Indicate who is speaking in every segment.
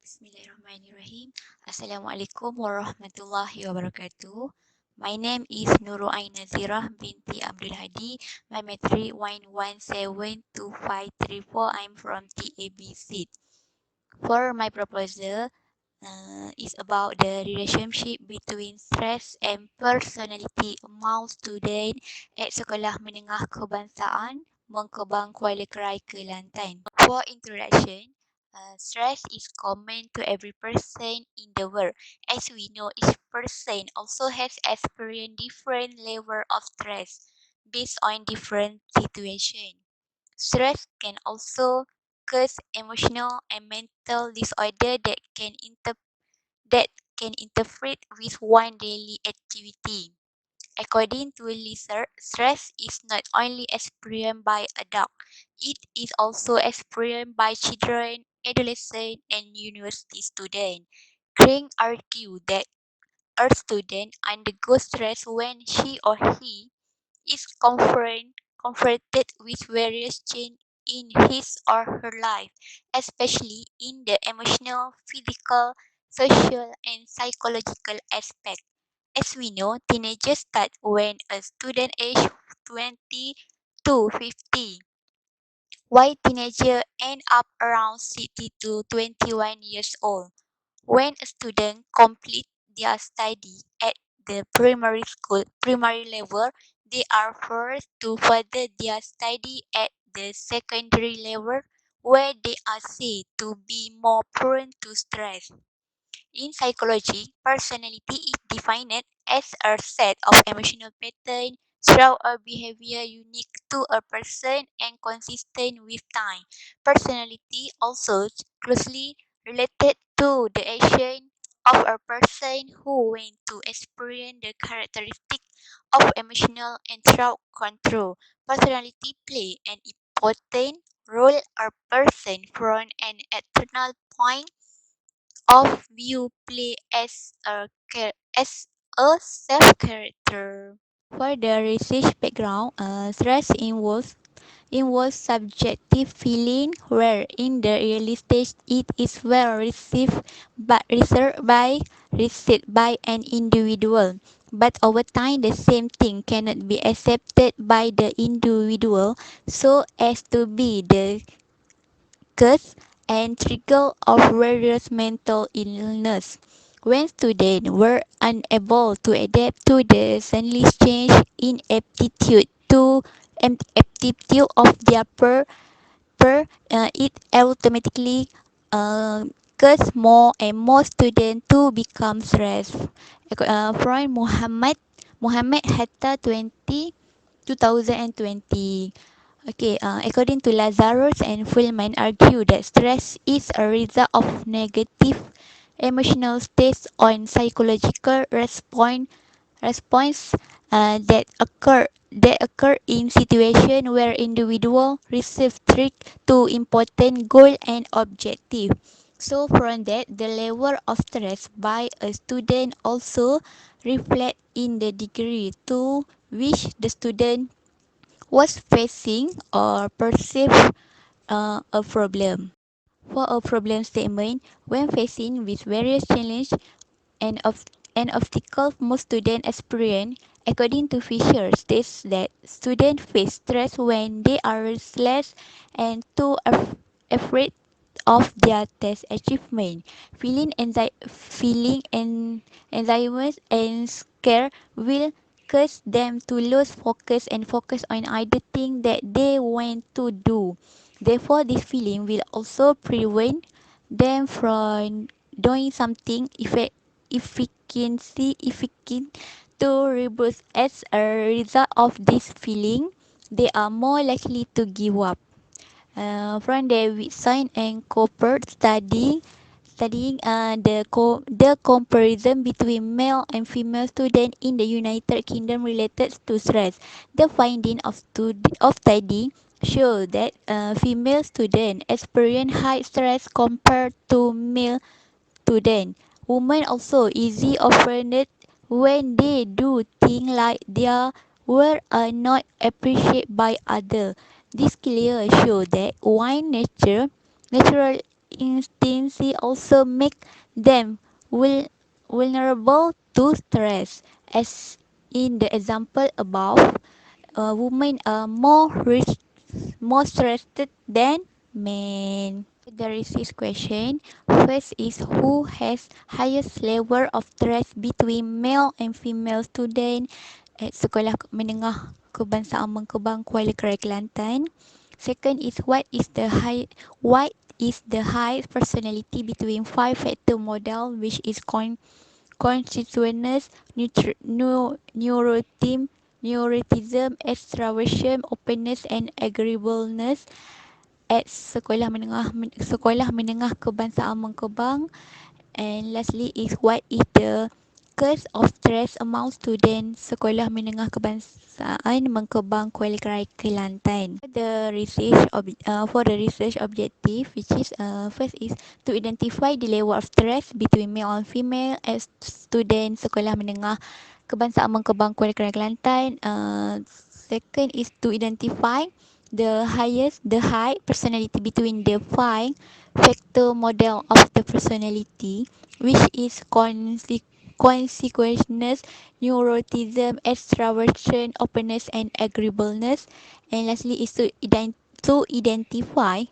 Speaker 1: Bismillahirrahmanirrahim. Assalamualaikum warahmatullahi wabarakatuh. My name is Nurul Ain Nazirah, binti Abd Hadi. My matric 1172534. I'm from TABC. For my proposal, is about the relationship between stress and personality among student at Sekolah Menengah Kebangsaan Mengkebang Kuala Kerai, Kelantan. For introduction, stress is common to every person in the world. As we know, each person also has experienced different level of stress based on different situation. Stress can also cause emotional and mental disorder that can interfere with one daily activity. According to research, stress is not only experienced by adults, it is also experienced by children, adolescents, and university students. Crane argued that a student undergoes stress when she or he is confronted with various change in his or her life, especially in the emotional, physical, social, and psychological aspect. As we know, teenagers start when a student age 20 to 50, while teenagers end up around 60 to 21 years old. When a student complete their study at the primary level, they are forced to further their study at the secondary level, where they are said to be more prone to stress. In psychology, personality is defined as a set of emotional patterns throughout a behavior unique to a person and consistent with time. Personality also closely related to the action of a person who went to experience the characteristic of emotional and self-control. Personality play an important role a person from an external point of view play as a self character. For the research background, stress involves subjective feeling, where in the early stage it is well received but received by an individual. But over time, the same thing cannot be accepted by the individual so as to be the cause and trigger of various mental illness. When students were unable to adapt to the suddenly change in aptitude of their it automatically uh, cause more and more students to become stressed. From Muhammad Hatta 2020. Okay, according to Lazarus and Fullman argue that stress is a result of negative emotional states on psychological response that occur in situation where individual receive threat to important goal and objective. So from that, the level of stress by a student also reflect in the degree to which the student was facing or perceived a problem. For a problem statement, when facing with various challenges and obstacles most students experience, according to Fisher, states that students face stress when they are restless and too afraid of their test achievement. Feeling anxiety and scare will cause them to lose focus and focus on other things that they want to do. Therefore, this feeling will also prevent them from doing something efficient to reboot. As a result of this feeling, they are more likely to give up. From Davidson and Cooper studying the comparison between male and female students in the United Kingdom related to stress. The finding of study show that female students experience high stress compared to male students. Women also easy offended when they do things like their work are not appreciated by others. This clearly shows that one natural instance also make them vul- vulnerable to stress. As in the example above, women are more stressed than men. There is this question. First is who has highest level of stress between male and female student at Sekolah Menengah Kebangsaan Mengkebang Kuala Kelantan. Second is what is the high personality between five factor model, which is consciousness, neuroticism, extraversion, openness and agreeableness at Sekolah Menengah Kebangsaan Mengkebang. And lastly is what is the cause of stress among students Sekolah Menengah Kebangsaan Mengkebang Kuala Kelantan. For the research objective, which is first is to identify the level of stress between male and female as students Sekolah Menengah Kebangsaan Mengkebang Kuala Kelantan. Second is to identify the high personality between the five factor model of the personality, which is consequentness, neuroticism, extraversion, openness and agreeableness. And lastly is to identify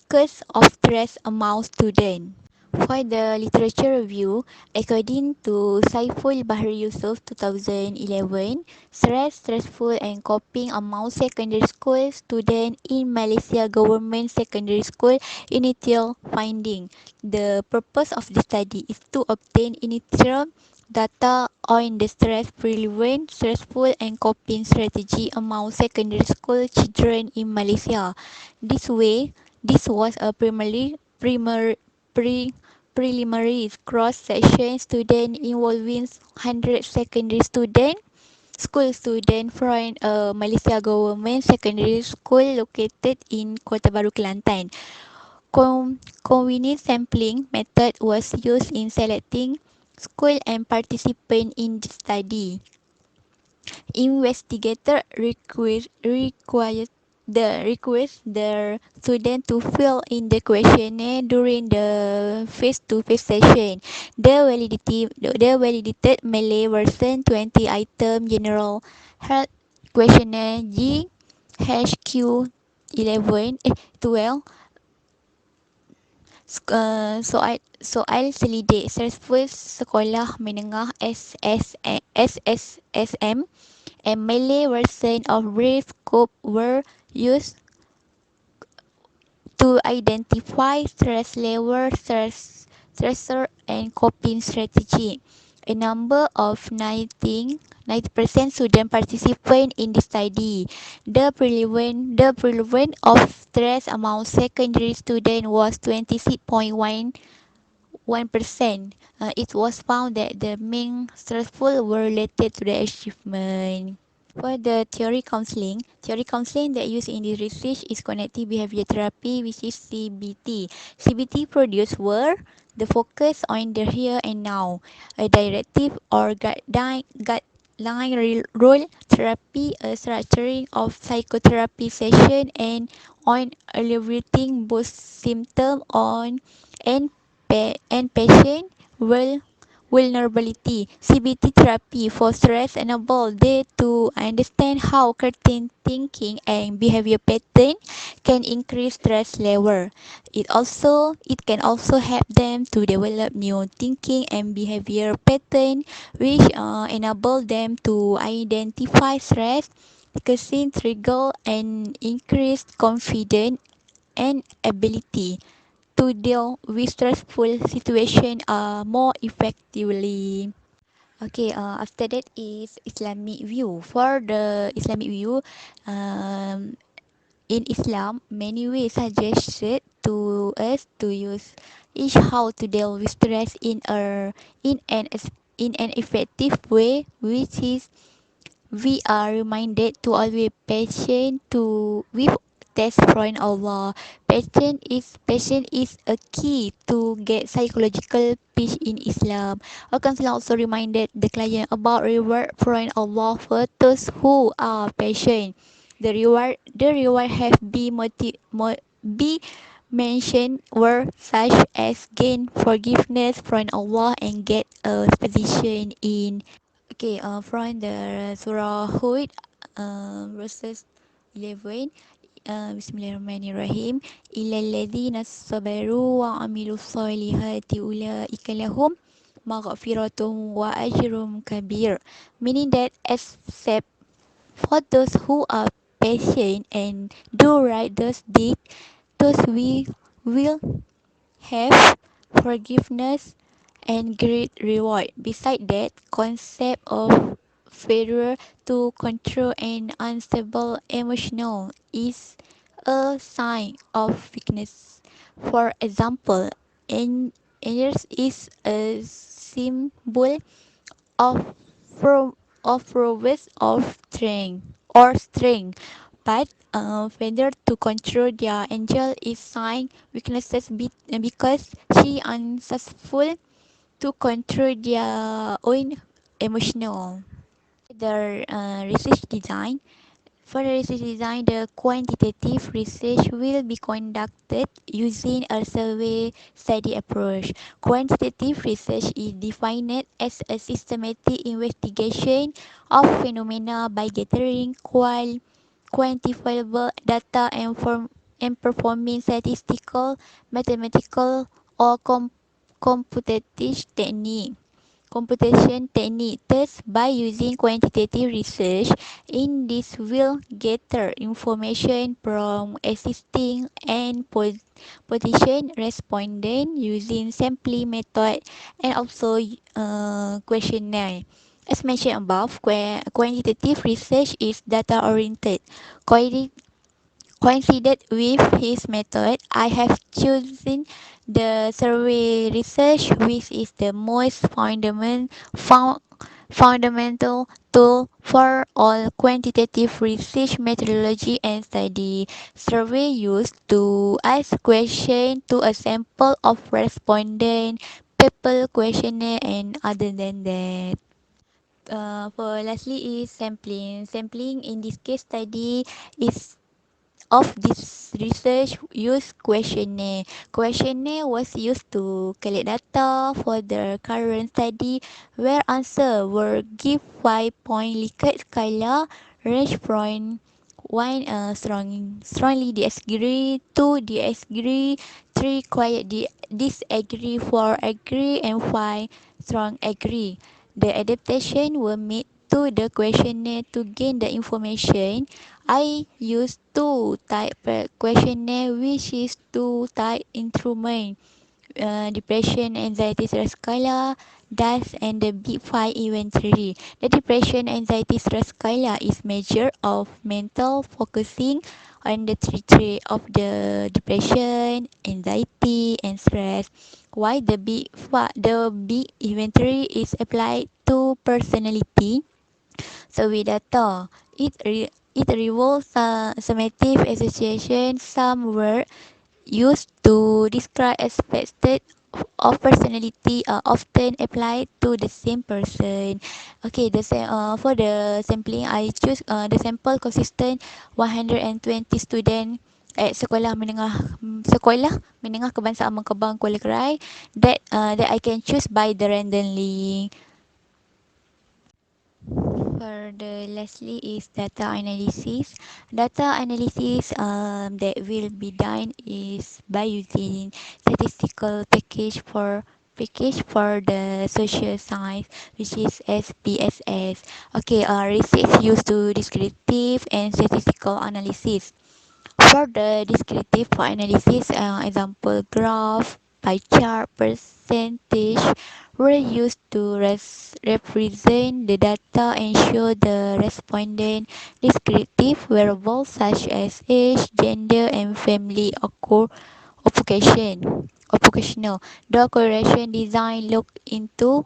Speaker 1: cause of stress among students. For the literature review, according to Saiful Bahri Yusuf 2011, stressful and coping among secondary school students in Malaysia government secondary school initial finding. The purpose of the study is to obtain initial data on the stress prevalent, stressful and coping strategy among secondary school children in Malaysia. This was a pre preliminary cross-section student involving 100 secondary school student from Malaysia Government Secondary School located in Kota Baru, Kelantan. Convenient sampling method was used in selecting school and participant in the study. Investigator request the student to fill in the questionnaire during the face-to-face session. The validated Malay version 20 item general health questionnaire GHQ 12 soal selidik servis sekolah menengah SSSM and Malay version of brief scope were used to identify stress level, stressor and coping strategy. A number of 90% student participate in the study. The prevalence of stress among secondary students was 26.11%. It was found that the main stressful were related to the achievement. For the theory counseling that used in this research is cognitive behavior therapy, which is CBT. CBT produced were the focus on the here and now, a directive or guideline role therapy, a structuring of psychotherapy session, and on alleviating both symptom on and patient vulnerability. CBT therapy for stress enable they to understand how current thinking and behavior pattern can increase stress level. It can also help them to develop new thinking and behavior pattern, which enable them to identify stress, causing trigger and increase confidence and ability to deal with stressful situation more effectively. Okay, after that is Islamic view. For the Islamic view, um, in Islam, many ways suggested to us to use each how to deal with stress in an in an effective way, which is we are reminded to always patient to with test from Allah. Patience is a key to get psychological peace in Islam. Our counselor also reminded the client about reward from Allah for those who are patient. The reward have be mentioned were such as gain forgiveness from Allah and get a position in. Okay, from the Surah Hud, verses 11. Bismillahirrahmanirrahim. Illal ladzina sabaru wa amilus solihati ulaika lahum maghfiratun wa ajrum kabir. Meaning that except for those who are patient and do right those deeds, those we will have forgiveness and great reward. Beside that, concept of failure to control an unstable emotional is a sign of weakness. For example, anger is a symbol of from of prowess of strength, but failure to control their angel is sign weaknesses because she unsuccessful to control their own emotional. The research design. For the research design, the quantitative research will be conducted using a survey study approach. Quantitative research is defined as a systematic investigation of phenomena by gathering quantifiable data and performing statistical, mathematical, or computative technique computation technique. Thus, by using quantitative research, in this will gather information from existing and position respondent using sampling method and also questionnaire. As mentioned above, quantitative research is data oriented. Coincided with his method, I have chosen the survey research, which is the most fundamental tool for all quantitative research methodology and study. Survey used to ask questions to a sample of respondents, people questionnaire, and other than that. For lastly is sampling. Sampling in this case study is of this research used questionnaire. Questionnaire was used to collect data for the current study where answers were give 5-point Likert scala range from 1 strongly disagree, 2 disagree, 3 quiet disagree, 4 agree, and 5 strong agree. The adaptation were made to the questionnaire to gain the information. I use two type questionnaire, which is two type instrument, depression, anxiety, stress scala, DAS, and the Big Five inventory. The depression, anxiety, stress scala is measure of mental focusing on the three of the depression, anxiety, and stress. Why the big inventory is applied to personality. So with data, it revolves summative association. Some word used to describe aspects of personality are often applied to the same person. Okay, for the sampling, I choose the sample consistent 120 student at sekolah menengah kebangsaan Mengkebang Kuala Kerai that I can choose by the randomly. For the lastly is data analysis. Data analysis that will be done is by using statistical package for the social science, which is SPSS. Okay, research used to descriptive and statistical analysis. For the descriptive analysis, example graph, pie chart, percentage were used to represent the data and show the respondent descriptive variables such as age, gender, and family occupational. The correlation design looked into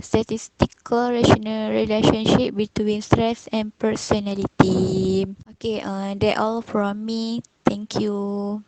Speaker 1: statistical rational relationship between stress and personality. Okay, that all from me. Thank you.